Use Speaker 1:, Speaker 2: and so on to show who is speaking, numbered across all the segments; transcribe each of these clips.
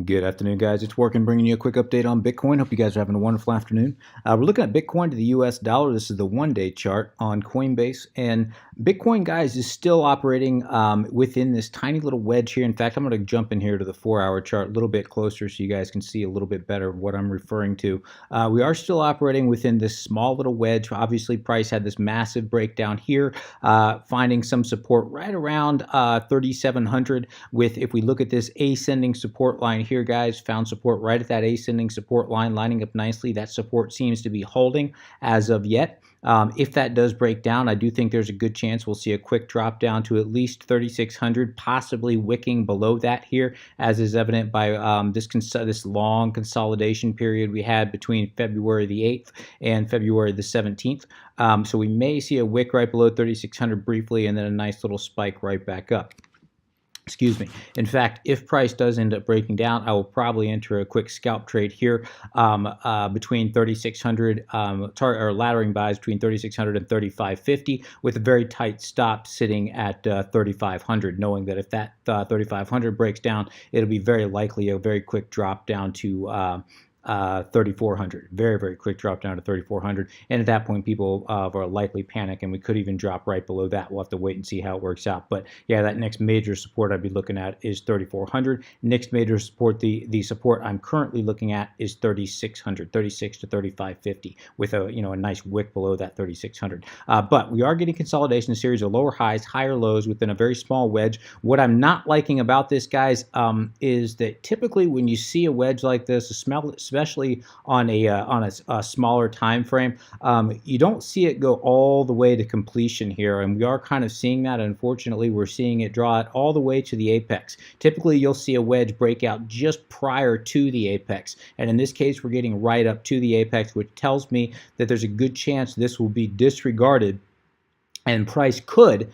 Speaker 1: Good afternoon, guys. It's Workin bringing you a quick update on Bitcoin. Hope you guys are having a wonderful afternoon. We're looking at Bitcoin to the US dollar. This is the one-day chart on Coinbase. And Bitcoin, guys, is still operating within this tiny little wedge here. In fact, I'm going to jump in here to the 4-hour chart a little bit closer so you guys can see a little bit better what I'm referring to. We are still operating within this small little wedge. Obviously, price had this massive breakdown here, finding some support right around 3,700 with, if we look at this ascending support line here, guys, found support right at that ascending support line, lining up nicely. That support seems to be holding as of yet. If that does break down, I do think there's a good chance we'll see a quick drop down to at least 3,600, possibly wicking below that here, as is evident by this long consolidation period we had between February the 8th and February the 17th. So we may see a wick right below 3,600 briefly, and then a nice little spike right back up. Excuse me. In fact, if price does end up breaking down, I will probably enter a quick scalp trade here between 3,600 or laddering buys between 3,600 and 3,550 with a very tight stop sitting at 3,500, knowing that if that 3,500 breaks down, it'll be very likely a very quick drop down to 3,400. Very quick drop down to 3,400, and at that point people are likely panic, and we could even drop right below that. We'll have to wait and see how it works out. But yeah, that next major support I'd be looking at is 3,400. Next major support, the support I'm currently looking at is 3,600, 36 to 3,550, with a a nice wick below that 3,600. But we are getting consolidation, a series of lower highs, higher lows within a very small wedge. What I'm not liking about this, guys, is that typically when you see a wedge like this, especially on a smaller time frame, you don't see it go all the way to completion here, and we are kind of seeing that. Unfortunately, we're seeing it draw it all the way to the apex. Typically, you'll see a wedge break out just prior to the apex, and in this case, we're getting right up to the apex, which tells me that there's a good chance this will be disregarded, and price could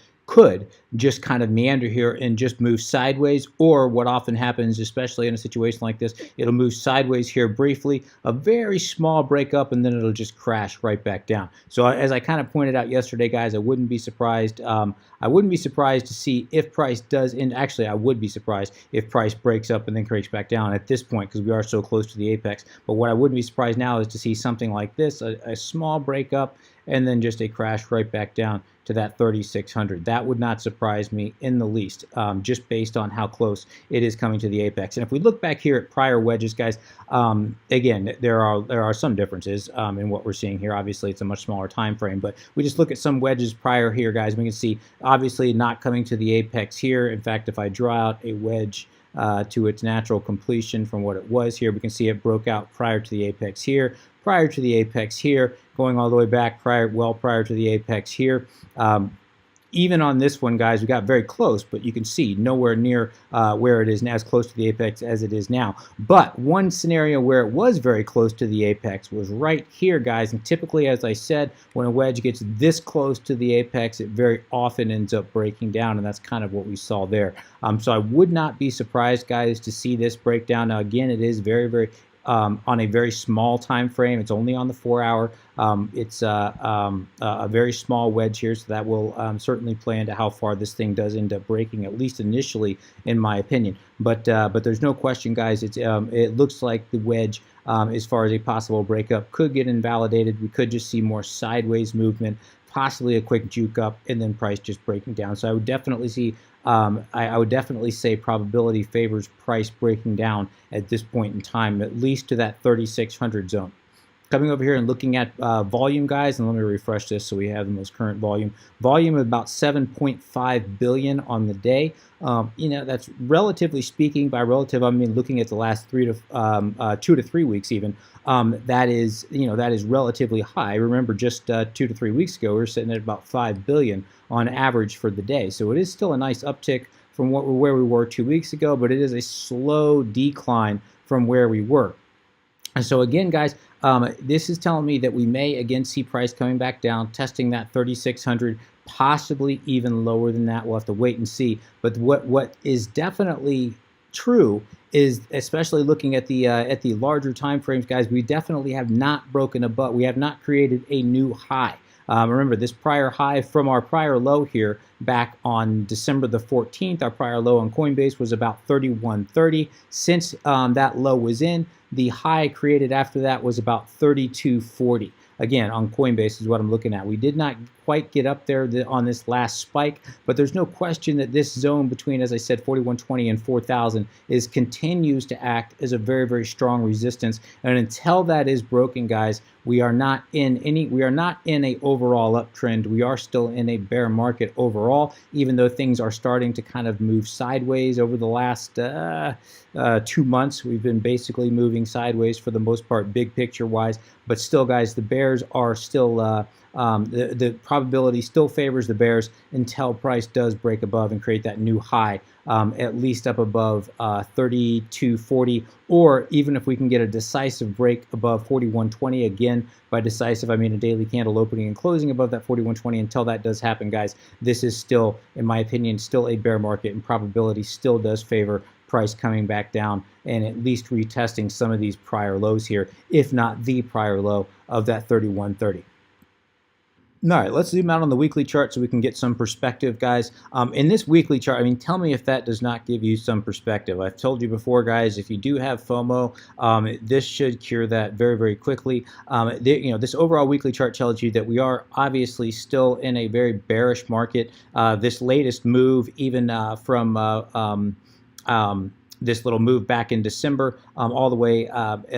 Speaker 1: just kind of meander here and just move sideways, or what often happens, especially in a situation like this, it'll move sideways here briefly, a very small breakup, and then it'll just crash right back down. So as I kind of pointed out yesterday, guys, I wouldn't be surprised. I wouldn't be surprised to see if price does, and actually I would be surprised if price breaks up and then breaks back down at this point, because we are so close to the apex. But what I wouldn't be surprised now is to see something like this, a small breakup, and then just a crash right back down to that 3,600. That would not surprise me in the least, just based on how close it is coming to the apex. And if we look back here at prior wedges, guys, again, there are some differences in what we're seeing here. Obviously, it's a much smaller time frame, but we just look at some wedges prior here, guys. We can see obviously not coming to the apex here. In fact, if I draw out a wedge to its natural completion from what it was here, we can see it broke out prior to the apex here, prior to the apex here, going all the way back well prior to the apex here. Even on this one, guys, we got very close, but you can see nowhere near where it is now, as close to the apex as it is now. But one scenario where it was very close to the apex was right here, guys. And typically, as I said, when a wedge gets this close to the apex, it very often ends up breaking down, and that's kind of what we saw there. So I would not be surprised, guys, to see this break down. Now, again, it is very on a very small time frame. It's only on the 4-hour. It's a very small wedge here, so that will certainly play into how far this thing does end up breaking, at least initially, in my opinion. But there's no question, guys. It looks like the wedge, as far as a possible breakup, could get invalidated. We could just see more sideways movement, possibly a quick juke up, and then price just breaking down. So I would definitely see, I would definitely say probability favors price breaking down at this point in time, at least to that 3,600 zone. Coming over here and looking at volume, guys, and let me refresh this so we have the most current volume. Volume of about 7.5 billion on the day. That's relatively speaking. By relative, I mean looking at the last 2 to 3 weeks even. That is relatively high. Remember, just 2 to 3 weeks ago, we were sitting at about 5 billion on average for the day. So it is still a nice uptick from where we were 2 weeks ago, but it is a slow decline from where we were. And so again, guys, this is telling me that we may again see price coming back down, testing that 3,600, possibly even lower than that. We'll have to wait and see. But what is definitely true is, especially looking at the larger time frames, guys, we definitely have not broken we have not created a new high. Remember, this prior high from our prior low here back on December the 14th, our prior low on Coinbase was about 31.30. Since that low was in, the high created after that was about 32.40. Again, on Coinbase is what I'm looking at. We did not quite get up there on this last spike, but there's no question that this zone between, as I said, 4120 and 4000 continues to act as a very, very strong resistance. And until that is broken, guys, we are not in a overall uptrend. We are still in a bear market overall, even though things are starting to kind of move sideways over the last 2 months. We've been basically moving sideways for the most part, big picture wise. But still, guys, the bears are still the probability still favors the bears until price does break above and create that new high, at least up above 32.40, or even if we can get a decisive break above 41.20. Again, by decisive, I mean a daily candle opening and closing above that 41.20. Until that does happen, guys, this is still, in my opinion, still a bear market, and probability still does favor price coming back down and at least retesting some of these prior lows here, if not the prior low of that 31.30. All right, let's zoom out on the weekly chart so we can get some perspective, guys. In this weekly chart, I mean, tell me if that does not give you some perspective. I've told you before, guys, if you do have FOMO, this should cure that very, very quickly. This overall weekly chart tells you that we are obviously still in a very bearish market. This latest move, even from this little move back in December, all the way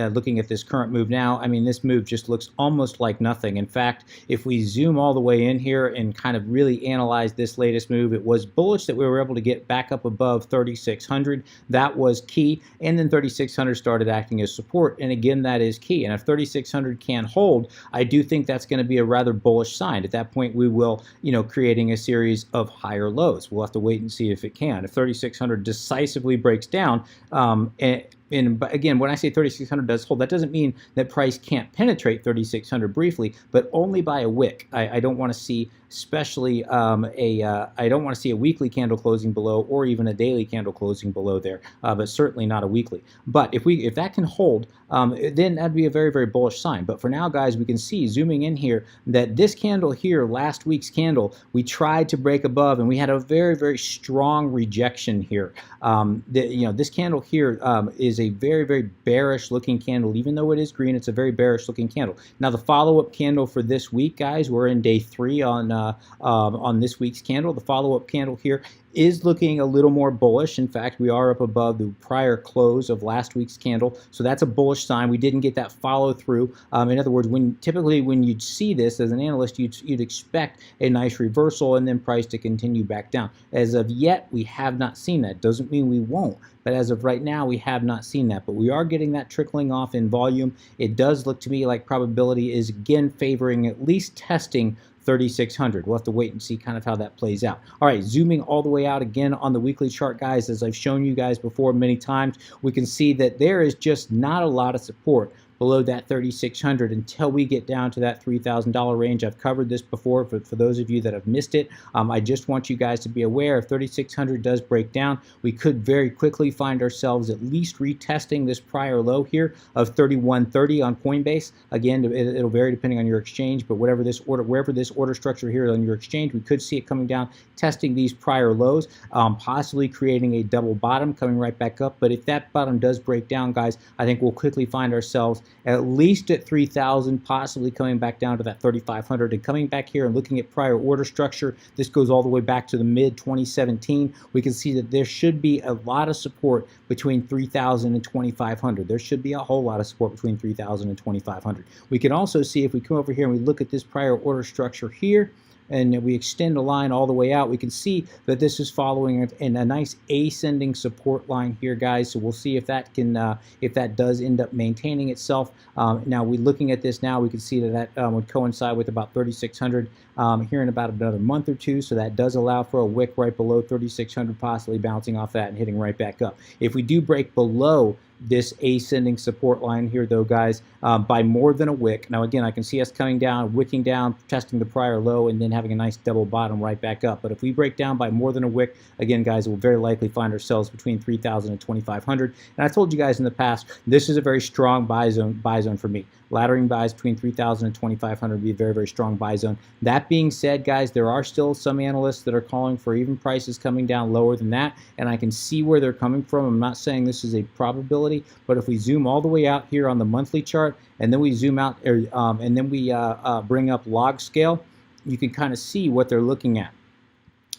Speaker 1: looking at this current move now, I mean, this move just looks almost like nothing. In fact, if we zoom all the way in here and kind of really analyze this latest move, it was bullish that we were able to get back up above 3,600. That was key. And then 3,600 started acting as support. And again, that is key. And if 3,600 can hold, I do think that's going to be a rather bullish sign. At that point, we will, creating a series of higher lows. We'll have to wait and see if it can. If 3,600 decisively breaks down, and again, when I say 3,600 does hold, that doesn't mean that price can't penetrate 3,600 briefly, but only by a wick. I don't want to see, especially I don't want to see a weekly candle closing below, or even a daily candle closing below there, but certainly not a weekly. But if that can hold, then that'd be a very, very bullish sign. But for now, guys, we can see, zooming in here, that this candle here, last week's candle, we tried to break above, and we had a very, very strong rejection here. This candle here is a very, very bearish looking candle. Even though it is green, it's a very bearish looking candle. Now, the follow-up candle for this week, guys, we're in day 3 on this week's candle. The follow-up candle here is looking a little more bullish. In fact, we are up above the prior close of last week's candle, so that's a bullish sign. We didn't get that follow through. In other words, typically when you'd see this as an analyst, you'd expect a nice reversal and then price to continue back down. As of yet, we have not seen that. Doesn't mean we won't, but as of right now, we have not seen that. But we are getting that trickling off in volume. It does look to me like probability is again favoring at least testing 3,600. We'll have to wait and see kind of how that plays out. All right, zooming all the way out again on the weekly chart, guys, as I've shown you guys before many times, we can see that there is just not a lot of support below that 3,600 until we get down to that $3,000 range. I've covered this before for those of you that have missed it. I just want you guys to be aware if 3,600 does break down, we could very quickly find ourselves at least retesting this prior low here of 31.30 on Coinbase. Again, it'll vary depending on your exchange, but wherever this order structure here on your exchange, we could see it coming down, testing these prior lows, possibly creating a double bottom, coming right back up. But if that bottom does break down, guys, I think we'll quickly find ourselves at least at 3,000, possibly coming back down to that 3,500, and coming back here and looking at prior order structure. This goes all the way back to the mid 2017. We can see that there should be a lot of support between 3,000 and 2,500. There should be a whole lot of support between 3,000 and 2,500. We can also see, if we come over here and we look at this prior order structure here, and we extend a line all the way out, we can see that this is following in a nice ascending support line here, guys. So we'll see if that can, if that does end up maintaining itself. Now, we looking at this now, we can see that would coincide with about 3,600 here in about another month or two. So that does allow for a wick right below 3,600, possibly bouncing off that and hitting right back up. If we do break below this ascending support line here, though, guys, by more than a wick. Now, again, I can see us coming down, wicking down, testing the prior low, and then having a nice double bottom right back up. But if we break down by more than a wick, again, guys, we'll very likely find ourselves between 3,000 and 2,500. And I told you guys in the past, this is a very strong buy zone for me. laddering buys between 3,000 and 2,500 would be a very, very strong buy zone. That being said, guys, there are still some analysts that are calling for even prices coming down lower than that, and I can see where they're coming from. I'm not saying this is a probability, but if we zoom all the way out here on the monthly chart, and then we zoom out, and then we bring up log scale, you can kind of see what they're looking at.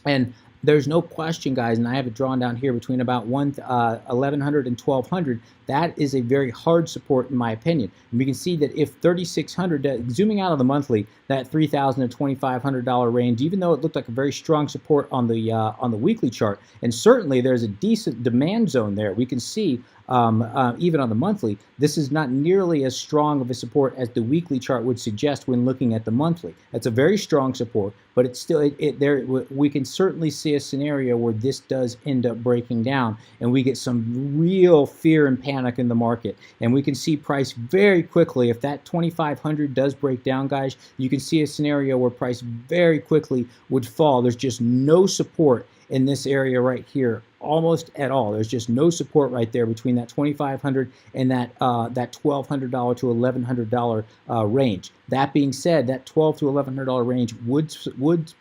Speaker 1: And there's no question, guys, and I have it drawn down here between about 1,100 and 1,200. That is a very hard support in my opinion. And we can see that if 3,600, zooming out of the monthly, that $3,000 to $2,500 range, even though it looked like a very strong support on the weekly chart, and certainly there's a decent demand zone there. We can see even on the monthly, this is not nearly as strong of a support as the weekly chart would suggest when looking at the monthly. That's a very strong support, but it's still we can certainly see a scenario where this does end up breaking down, and we get some real fear and panic in the market, and we can see price very quickly. If that 2,500 does break down, guys, you can see a scenario where price very quickly would fall. There's just no support in this area right here, almost at all. There's just no support right there between that $2,500 and that $1,200 to $1,100 range. That being said, that $1,200 to $1,100 range would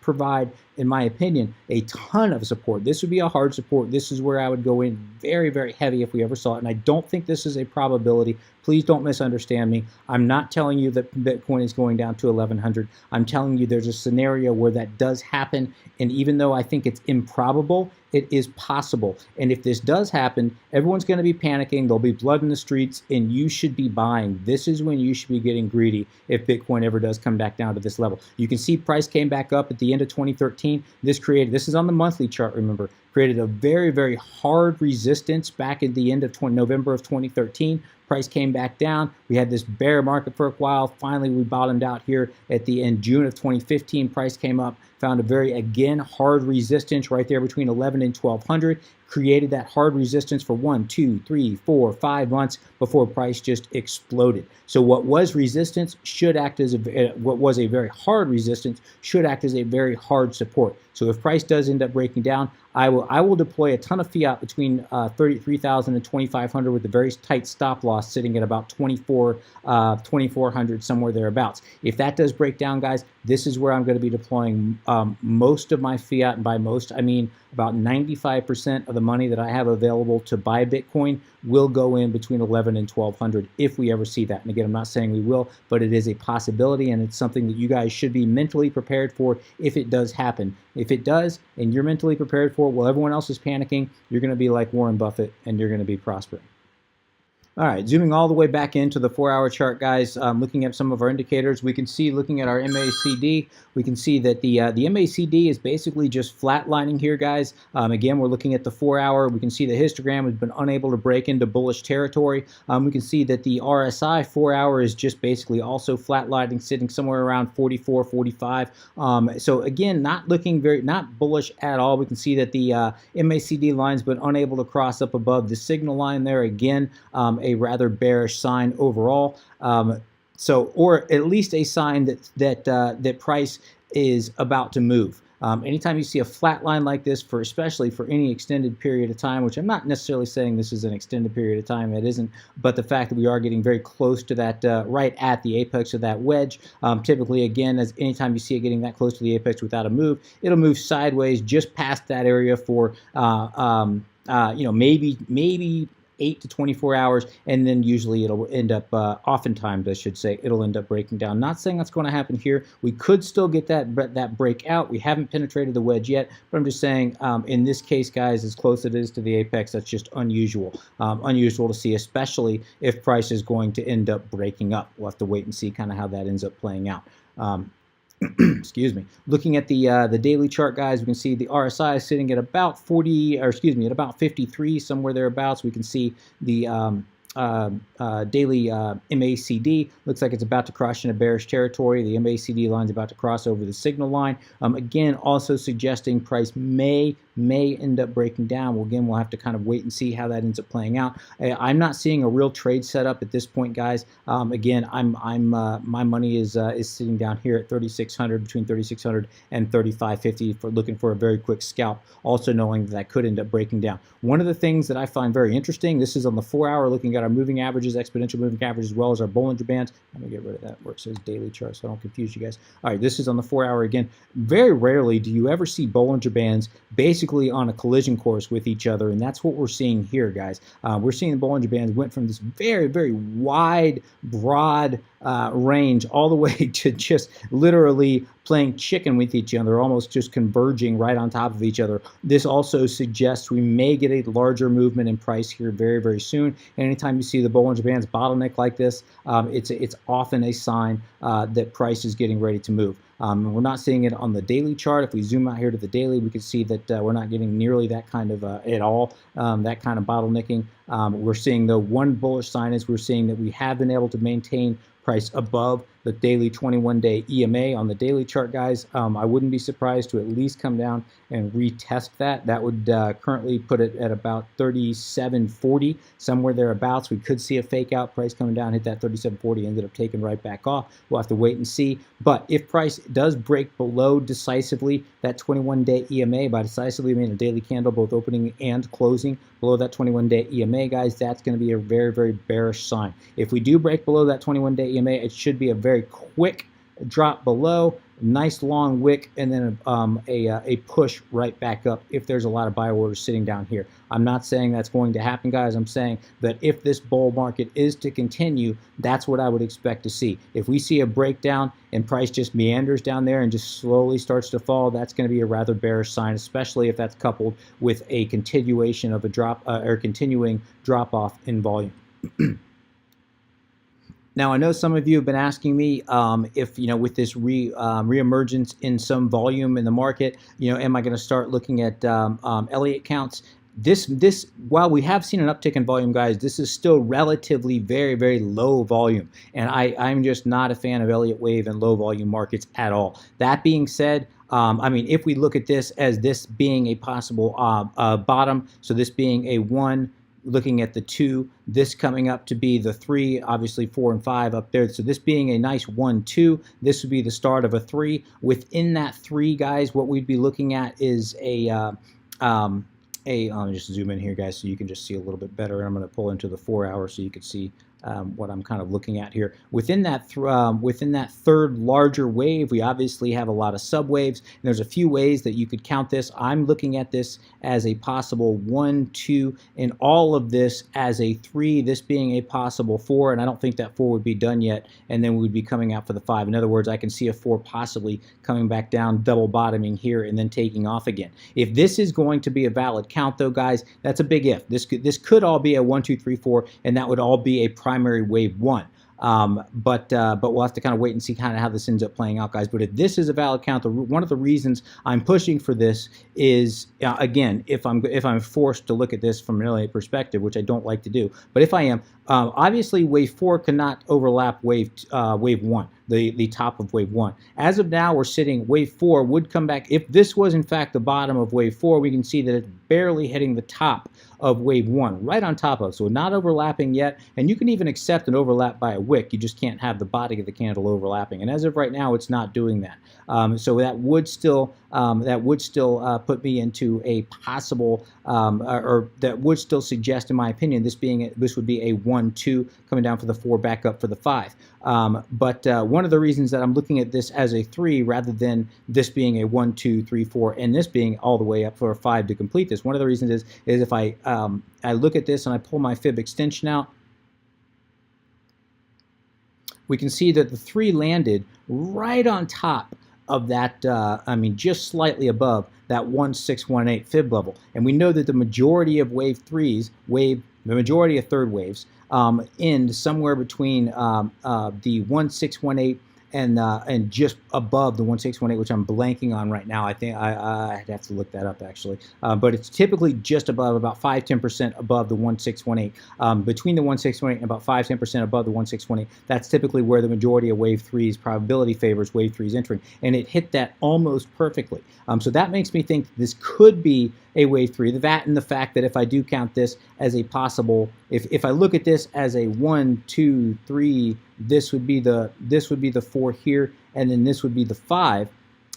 Speaker 1: provide, in my opinion, a ton of support. This would be a hard support. This is where I would go in very, very heavy if we ever saw it. And I don't think this is a probability. Please don't misunderstand me. I'm not telling you that Bitcoin is going down to 1,100. I'm telling you there's a scenario where that does happen. And even though I think it's improbable, it is possible. And if this does happen, everyone's going to be panicking. There'll be blood in the streets, and you should be buying. This is when you should be getting greedy if Bitcoin ever does come back down to this level. You can see price came back up at the end of 2013. This is on the monthly chart, remember, created a very, very hard resistance back at the end of November of 2013. Price came back down. We had this bear market for a while. Finally, we bottomed out here in June of 2015. Price came up, found a very, again, hard resistance right there between 11 and 1,200. Created that hard resistance for 1, 2, 3, 4, 5 months before price just exploded. So what was resistance should act as what was a very hard resistance should act as a very hard support. So if price does end up breaking down, I will deploy a ton of fiat between 33,000 and 2,500 with a very tight stop loss sitting at about 2,400, somewhere thereabouts. If that does break down, guys, this is where I'm going to be deploying most of my fiat, and by most I mean about 95% of the money that I have available to buy Bitcoin will go in between 11 and 1,200 if we ever see that. And again, I'm not saying we will, but it is a possibility, and it's something that you guys should be mentally prepared for if it does happen. If it does, and you're mentally prepared for it while everyone else is panicking, you're going to be like Warren Buffett, and you're going to be prospering. All right, zooming all the way back into the 4-hour chart, guys, looking at some of our indicators, we can see, looking at our MACD, we can see that the MACD is basically just flatlining here, guys. Again, we're looking at the 4-hour. We can see the histogram has been unable to break into bullish territory. We can see that the RSI 4-hour is just basically also flatlining, sitting somewhere around 44, 45. So again, not bullish at all. We can see that the MACD line's been unable to cross up above the signal line there. Again, a rather bearish sign overall. Or at least a sign that price is about to move. Anytime you see a flat line like this, especially for any extended period of time, which I'm not necessarily saying this is an extended period of time, it isn't, but the fact that we are getting very close to that, right at the apex of that wedge, typically, again, as anytime you see it getting that close to the apex without a move, it'll move sideways just past that area for, maybe 8 to 24 hours, and then usually it'll end up, oftentimes I should say, it'll end up breaking down. Not saying that's going to happen here. We could still get that breakout. We haven't penetrated the wedge yet, but I'm just saying, in this case, guys, as close as it is to the apex, that's just unusual. Unusual to see, especially if price is going to end up breaking up. We'll have to wait and see kind of how that ends up playing out. Excuse me. Looking at the daily chart, guys, we can see the RSI is sitting at about 53, somewhere thereabouts. We can see the daily MACD looks like it's about to cross into bearish territory. The MACD line is about to cross over the signal line. Again, also suggesting price may may end up breaking down. Well, again, we'll have to kind of wait and see how that ends up playing out. I'm not seeing a real trade setup at this point, guys. Again, my money is sitting down here at 3,600, between 3,600 and 3,550, for looking for a very quick scalp. Also knowing that could end up breaking down. One of the things that I find very interesting, this is on the 4-hour, looking at our moving averages, exponential moving averages, as well as our Bollinger Bands. Let me get rid of that where it says daily chart so I don't confuse you guys. All right, this is on the 4-hour again. Very rarely do you ever see Bollinger Bands basically on a collision course with each other, and that's what we're seeing here, guys. We're seeing the Bollinger Bands went from this very, very wide, broad range all the way to just literally playing chicken with each other, almost just converging right on top of each other. This also suggests we may get a larger movement in price here very, very soon. And anytime you see the Bollinger Bands bottleneck like this, it's often a sign that price is getting ready to move. We're not seeing it on the daily chart. If we zoom out here to the daily, we can see that we're not getting nearly that kind of at all, that kind of bottlenecking. We're seeing the one bullish sign is we're seeing that we have been able to maintain price above the daily 21-day EMA on the daily chart, guys. I wouldn't be surprised to at least come down and retest that. That would currently put it at about 37.40, somewhere thereabouts. We could see a fake out price coming down, hit that 37.40, ended up taking right back off. We'll have to wait and see. But if price does break below decisively that 21-day EMA, by decisively I mean a daily candle, both opening and closing below that 21-day EMA, guys, that's going to be a very, very bearish sign. If we do break below that 21-day EMA, it should be a very quick drop below, nice long wick, and then a push right back up if there's a lot of buy orders sitting down here. I'm not saying that's going to happen, guys. I'm saying that if this bull market is to continue, that's what I would expect to see. If we see a breakdown and price just meanders down there and just slowly starts to fall, that's going to be a rather bearish sign, especially if that's coupled with a continuation of a drop or continuing drop off in volume. Now, I know some of you have been asking me if, with this reemergence in some volume in the market, am I going to start looking at Elliott counts? This, while we have seen an uptick in volume, guys, this is still relatively very, very low volume. And I'm just not a fan of Elliott wave and low volume markets at all. That being said, I mean, if we look at this as this being a possible bottom, so this being a 1, looking at the 2, this coming up to be the 3, obviously 4 and 5 up there. So this being a nice 1, 2, this would be the start of a 3. Within that 3, guys, what we'd be looking at is let me just zoom in here, guys, so you can just see a little bit better. I'm going to pull into the 4-hour so you can see what I'm kind of looking at here. Within that third larger wave, we obviously have a lot of subwaves. And there's a few ways that you could count this. I'm looking at this as a possible 1, 2, and all of this as a 3, this being a possible 4, and I don't think that 4 would be done yet, and then we would be coming out for the 5. In other words, I can see a 4 possibly coming back down, double bottoming here, and then taking off again. If this is going to be a valid count, though, guys, that's a big if. This could all be a 1, 2, 3, 4, and that would all be a primary wave 1. But we'll have to kind of wait and see kind of how this ends up playing out, guys. But if this is a valid count, one of the reasons I'm pushing for this is, again, if I'm forced to look at this from an Elliott perspective, which I don't like to do, but if I am, obviously wave 4 cannot overlap wave 1, the top of wave 1. As of now, we're sitting wave 4 would come back. If this was in fact the bottom of wave 4, we can see that it's barely hitting the top of wave 1, right on top of, so not overlapping yet. And you can even accept an overlap by a wick. You just can't have the body of the candle overlapping. And as of right now, it's not doing that. So that would still put me into a possible, or that would still suggest, in my opinion, this would be a 1, 2 coming down for the 4, back up for the 5. But one of the reasons that I'm looking at this as a 3 rather than this being a 1, 2, 3, 4, and this being all the way up for a 5 to complete this, one of the reasons is if I look at this and I pull my fib extension out, we can see that the 3 landed right on top of that, I mean, just slightly above that 1618 fib level. And we know that the majority of wave 3s, the majority of third waves, end somewhere between the 1618 and just above the 1618, which I'm blanking on right now. I think I'd have to look that up actually, but it's typically just above, about 5-10% above the 1618. Between the 1618 and about 5-10% above the 1618, that's typically where the majority of wave 3's probability favors wave 3's entering, and it hit that almost perfectly. So that makes me think this could be a wave 3. That and the fact that if I do count this as a possible, if I look at this as a 1, 2, 3, this would be the 4 here, and then this would be the 5.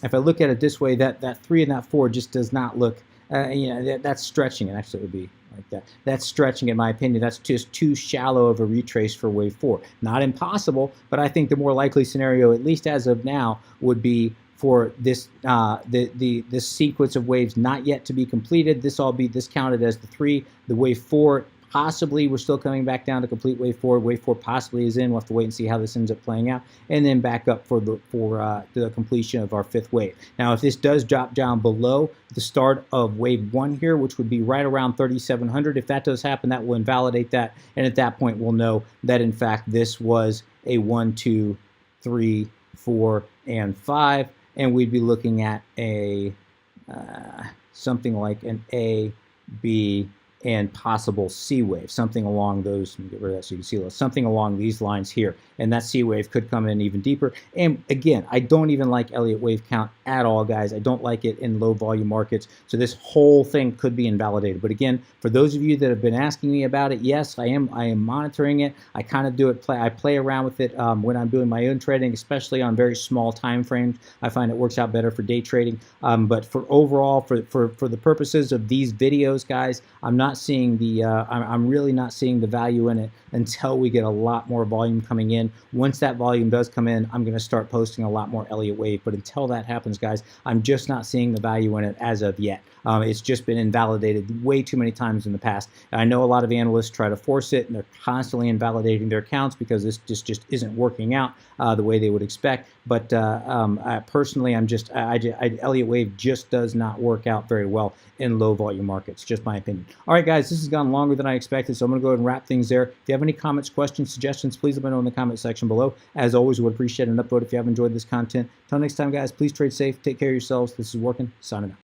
Speaker 1: If I look at it this way, that 3 and that 4 just does not look, that's stretching it. Actually, it would be like that. That's stretching, in my opinion. That's just too shallow of a retrace for wave 4. Not impossible, but I think the more likely scenario, at least as of now, would be for this this sequence of waves not yet to be completed. This counted as the 3. The wave 4, possibly we're still coming back down to complete wave 4. Wave 4 possibly is in. We'll have to wait and see how this ends up playing out, and then back up for the completion of our 5th wave. Now, if this does drop down below the start of wave 1 here, which would be right around 3,700, if that does happen, that will invalidate that, and at that point we'll know that in fact this was a 1, 2, 3, 4, and 5. And we'd be looking at a something like an A, B, and possible C wave, something along those. Let me get rid of that so you can see those. Something along these lines here, and that C wave could come in even deeper. And again, I don't even like Elliott wave count at all, guys. I don't like it in low volume markets. So this whole thing could be invalidated. But again, for those of you that have been asking me about it, yes, I am monitoring it. I kind of do it. I play around with it when I'm doing my own trading, especially on very small time frames. I find it works out better for day trading. But for overall, for the purposes of these videos, guys, I'm really not seeing the value in it until we get a lot more volume coming in. Once that volume does come in, I'm going to start posting a lot more Elliott wave. But until that happens, guys, I'm just not seeing the value in it as of yet. It's just been invalidated way too many times in the past. I know a lot of analysts try to force it, and they're constantly invalidating their accounts because this just isn't working out the way they would expect. But personally, Elliott wave just does not work out very well in low volume markets. Just my opinion. All right, guys, this has gone longer than I expected, so I'm going to go ahead and wrap things there. If you have any comments, questions, suggestions, please let me know in the comment section below. As always, would appreciate an upvote if you have enjoyed this content. Until next time, guys, please trade safe. Take care of yourselves. This is Workin, signing out.